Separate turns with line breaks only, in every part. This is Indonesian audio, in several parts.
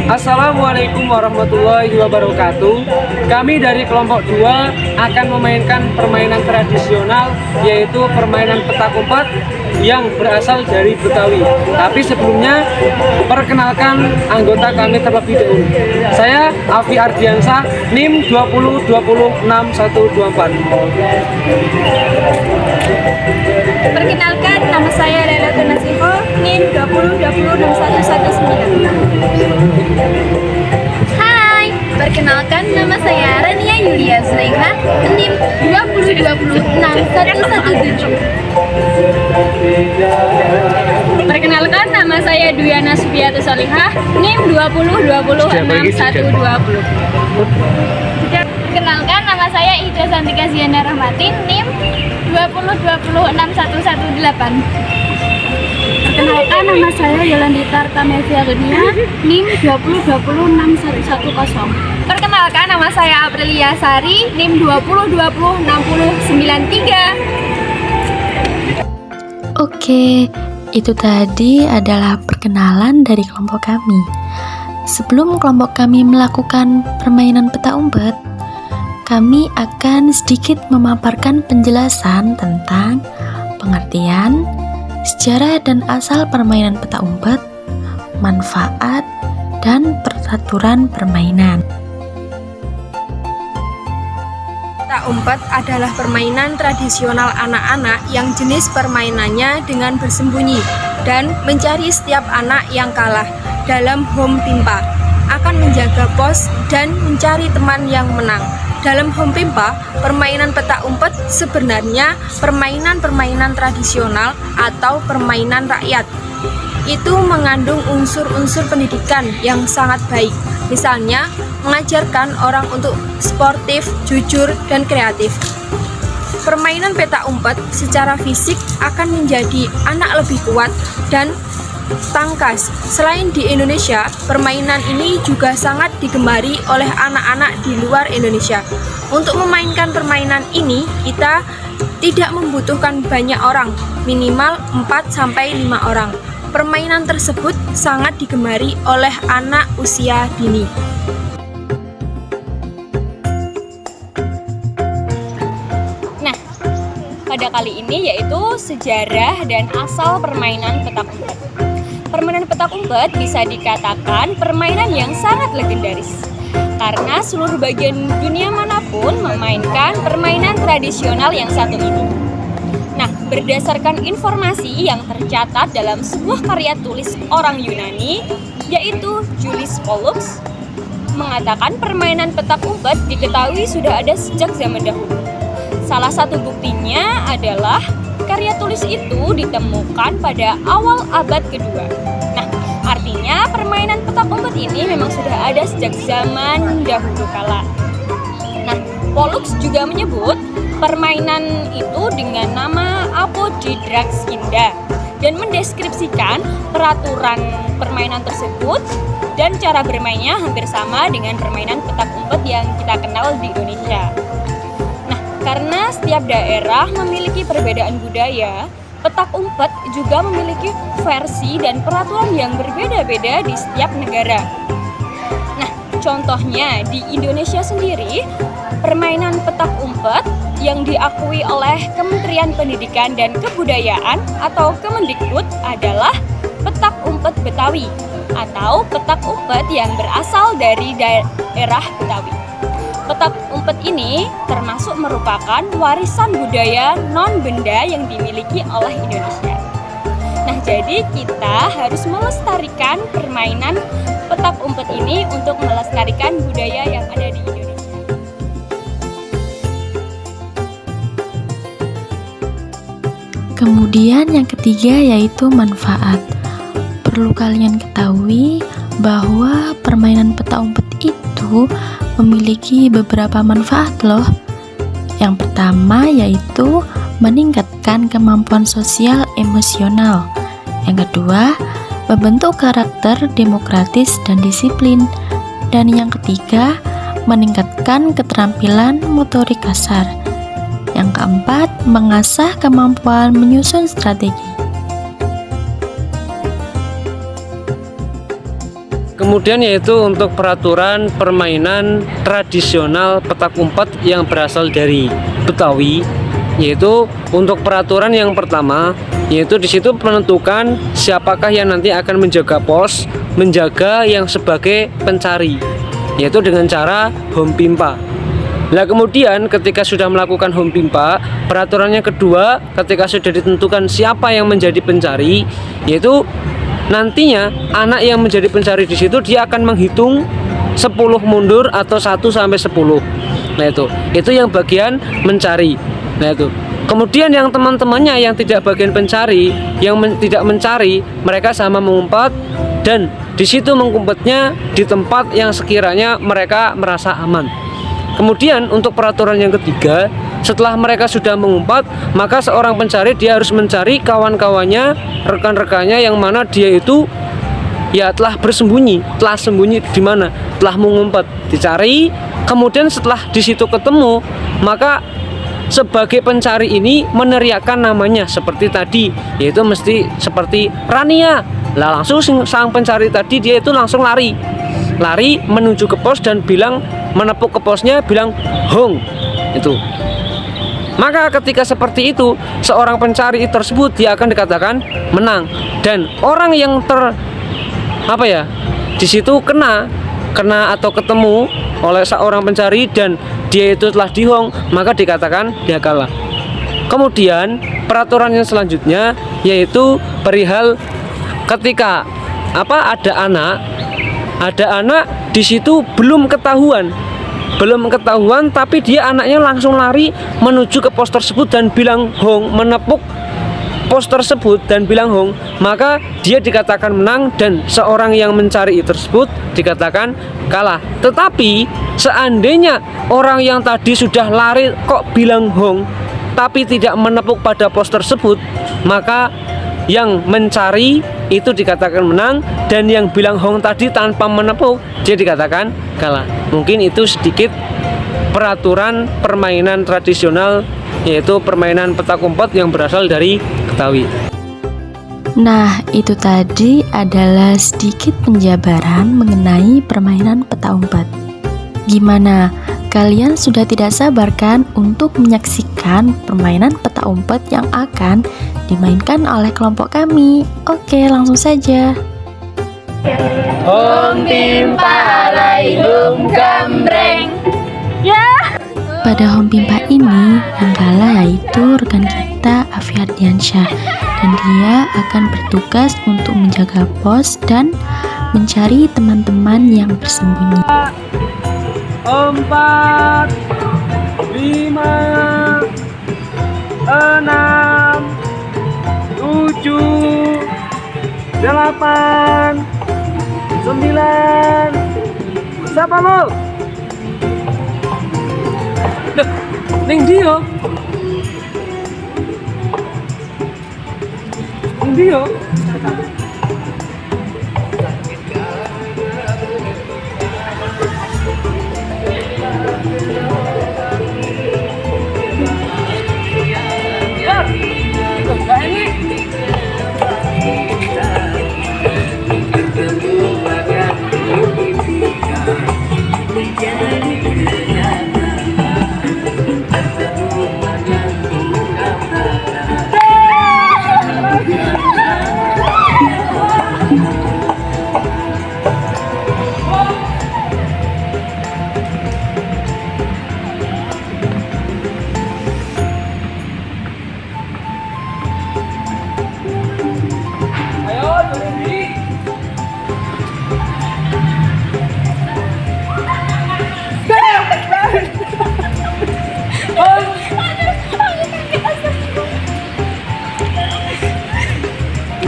Assalamualaikum warahmatullahi wabarakatuh. Kami dari kelompok 2 akan memainkan permainan tradisional, yaitu permainan petak umpet yang berasal dari Betawi. Tapi sebelumnya, perkenalkan anggota kami terlebih dahulu. Saya Afi Ardiansyah, NIM 20206124.
Perkenalkan, nama saya Lailatul Nasiho, NIM 20206119. Hai, perkenalkan nama saya Rania Yulia Zulaiha, NIM 20206117. Perkenalkan, nama saya Duyana Subiatu Solihah, NIM 20206120. Perkenalkan, nama saya Ida Santika Ziana Rahmatin, NIM 20206118. Perkenalkan, nama saya Yolandita Artamevia Dunia, NIM 20206110. Perkenalkan, nama saya Aprilia Sari, NIM 20206093.
Oke, itu tadi adalah perkenalan dari kelompok kami. Sebelum kelompok kami melakukan permainan petak umpet, kami akan sedikit memaparkan penjelasan tentang pengertian, sejarah dan asal permainan petak umpet, manfaat, dan peraturan permainan.
Petak umpet adalah permainan tradisional anak-anak yang jenis permainannya dengan bersembunyi dan mencari setiap anak yang kalah dalam home pimpa, akan menjaga pos dan mencari teman yang menang. Dalam home pimpa, permainan petak umpet sebenarnya permainan-permainan tradisional atau permainan rakyat. Itu mengandung unsur-unsur pendidikan yang sangat baik. Misalnya, mengajarkan orang untuk sportif, jujur, dan kreatif. Permainan petak umpet secara fisik akan menjadi anak lebih kuat dan tangkas. Selain di Indonesia, permainan ini juga sangat digemari oleh anak-anak di luar Indonesia. Untuk memainkan permainan ini, kita tidak membutuhkan banyak orang, minimal 4-5 orang. Permainan tersebut sangat digemari oleh anak usia dini. Nah, pada kali ini yaitu sejarah dan asal permainan petak umpet. Permainan petak umpet bisa dikatakan permainan yang sangat legendaris karena seluruh bagian dunia manapun memainkan permainan tradisional yang satu ini. Nah, berdasarkan informasi yang tercatat dalam sebuah karya tulis orang Yunani, yaitu Julius Pollux, mengatakan permainan petak umpet diketahui sudah ada sejak zaman dahulu. Salah satu buktinya adalah karya tulis itu ditemukan pada awal abad kedua. Nah, artinya permainan petak umpet ini memang sudah ada sejak zaman dahulu kala. Nah, Pollux juga menyebut permainan itu dengan nama Apodidraxinda dan mendeskripsikan peraturan permainan tersebut dan cara bermainnya hampir sama dengan permainan petak umpet yang kita kenal di Indonesia. Karena setiap daerah memiliki perbedaan budaya, petak umpet juga memiliki versi dan peraturan yang berbeda-beda di setiap negara. Nah, contohnya di Indonesia sendiri, permainan petak umpet yang diakui oleh Kementerian Pendidikan dan Kebudayaan atau Kemendikbud adalah petak umpet Betawi atau petak umpet yang berasal dari daerah Betawi. Petak umpet ini termasuk merupakan warisan budaya non-benda yang dimiliki oleh Indonesia. Nah, jadi kita harus melestarikan permainan petak umpet ini untuk melestarikan budaya yang ada di Indonesia.
Kemudian yang ketiga yaitu manfaat. Perlu kalian ketahui bahwa permainan petak umpet itu memiliki beberapa manfaat loh. Yang pertama yaitu meningkatkan kemampuan sosial emosional. Yang kedua, membentuk karakter demokratis dan disiplin. Dan yang ketiga, meningkatkan keterampilan motorik kasar. Yang keempat, mengasah kemampuan menyusun strategi.
Kemudian yaitu untuk peraturan permainan tradisional petak umpet yang berasal dari Betawi, yaitu untuk peraturan yang pertama, yaitu di situ menentukan siapakah yang nanti akan menjaga pos, menjaga yang sebagai pencari, yaitu dengan cara home pimpa. Nah kemudian ketika sudah melakukan home pimpa, peraturan yang kedua, ketika sudah ditentukan siapa yang menjadi pencari, yaitu nantinya anak yang menjadi pencari di situ dia akan menghitung 10 mundur atau 1 sampai 10. Nah itu yang bagian mencari. Nah itu. Kemudian yang teman-temannya yang tidak bagian pencari, yang tidak mencari, mereka sama mengumpat dan di situ mengumpetnya di tempat yang sekiranya mereka merasa aman. Kemudian untuk peraturan yang ketiga, setelah mereka sudah mengumpat, maka seorang pencari dia harus mencari kawan-kawannya, rekan-rekannya yang mana dia itu ya telah bersembunyi, telah sembunyi di mana, telah mengumpat, dicari. Kemudian setelah di situ ketemu, maka sebagai pencari ini meneriakkan namanya seperti tadi, yaitu mesti seperti Rania. Lah langsung sang pencari tadi dia itu langsung lari menuju ke pos dan bilang, menepuk ke posnya, bilang hong itu. Maka ketika seperti itu, seorang pencari tersebut dia akan dikatakan menang, dan orang yang di situ kena atau ketemu oleh seorang pencari dan dia itu telah dihong, maka dikatakan dia kalah. Kemudian peraturan yang selanjutnya yaitu perihal ketika ada anak di situ belum ketahuan tapi dia anaknya langsung lari menuju ke pos tersebut dan bilang hong, menepuk pos tersebut dan bilang hong, maka dia dikatakan menang dan seorang yang mencari tersebut dikatakan kalah. Tetapi seandainya orang yang tadi sudah lari kok bilang hong tapi tidak menepuk pada pos tersebut, maka yang mencari itu dikatakan menang dan yang bilang hong tadi tanpa menepuk dia dikatakan kalah. Mungkin itu sedikit peraturan permainan tradisional, yaitu permainan petak umpet yang berasal dari Betawi.
Nah, itu tadi adalah sedikit penjabaran mengenai permainan petak umpet. Gimana? Kalian sudah tidak sabar kan untuk menyaksikan permainan petak umpet yang akan dimainkan oleh kelompok kami? Oke, langsung saja.
Home pimpa hum gambreng.
Pada home pimpa ini, yang kalah yaitu rekan kita Afi Ardiansyah, dan dia akan bertugas untuk menjaga pos dan mencari teman-teman yang bersembunyi.
4, 5, 6, 7, 8, 9. Siapa mau? Ning dia. Ning dia.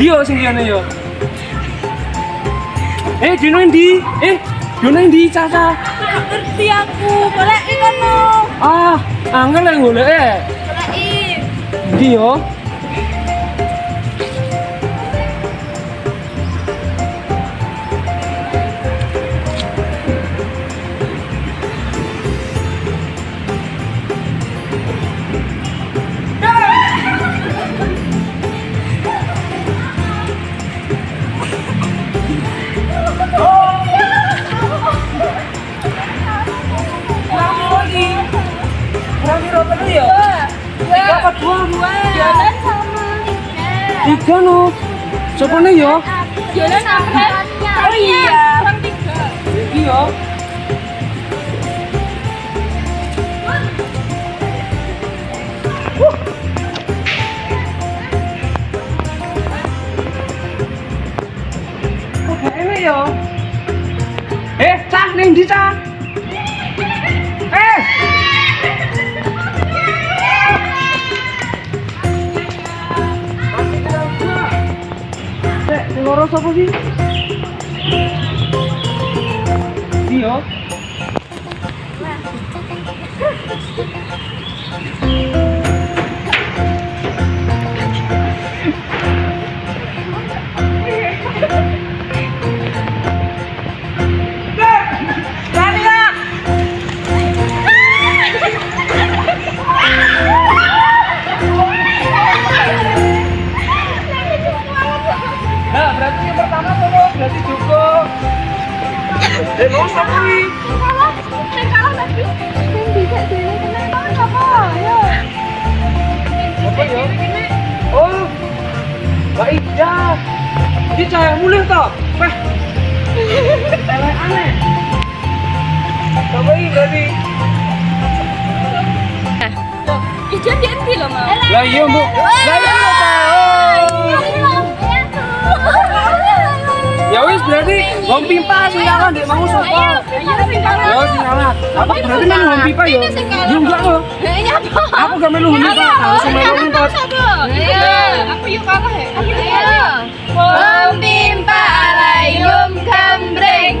Dio sing liyane yo. Dino endi? Dino endi, Caca?
Gak ngerti aku, goleki kono.
Angel yang goleke.
Goleki.
Dio. Tiga no. Siapa nih yo?
Jualan apa? Oh iya. Kurang 3.
Iya. Ini yo. Cah, ning ndi cah? Sing loro sapa sih? Iya. Nah, berarti yang pertama tuh berarti cukup. Mau siapa nih?
Kalah tadi. Yang bisa dulu kenapa apa? Ayo.
Apa ya? Oh, Mbak Ida. Ini cahaya mulih toh? Wah. Aneh. Coba ini berarti.
Ijan dia endi lho, Mau?
Lah iya, Bu. Lah iya, ya wis berarti wong pipa sing kalah ndek mau sapa? Yo sing kalah. Apa berarti melu wong pipa yo? Yo enggak lho. Aku gak melu wong pipa, langsung melu ngumpet.
Aku yuk kalah ya. Ayo. Wong pimpa alayum gambreng.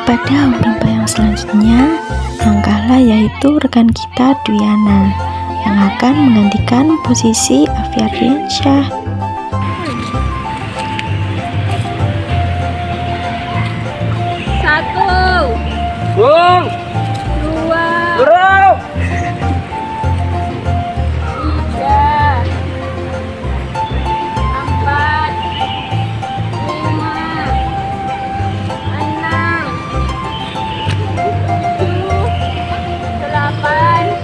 Pada Ompimpa yang selanjutnya, yang kalah yaitu rekan kita Dwiana yang akan menggantikan posisi Afiar Riansyah.
Bung,
2,
bro.
3, 4, 5, 6, 7, 8,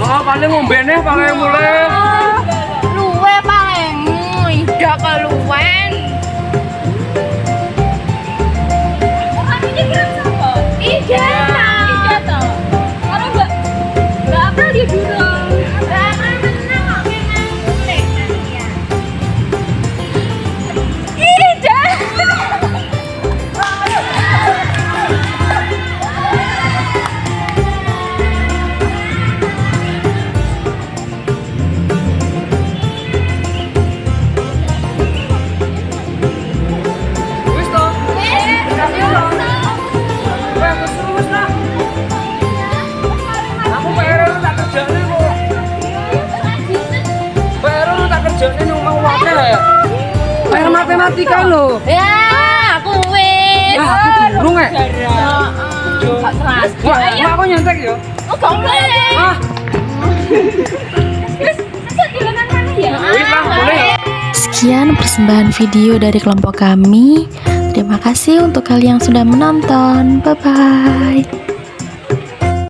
Oh, paling ngombene paling mulai.
Luwe paling ida keluwen. Orang ini kira siapa? Ida. Ida toh. Kalau enggak apa dia dulu.
matematika lo.
Ya, aku wis.
Nah, aku burung ya.
Keras.
Wah, aku nyontek yo.
Oh, gak boleh.
Ah,
Terus dilanan mana ya?
wis lah, boleh ya.
Sekian persembahan video dari kelompok kami. Terima kasih untuk kalian yang sudah menonton. Bye bye.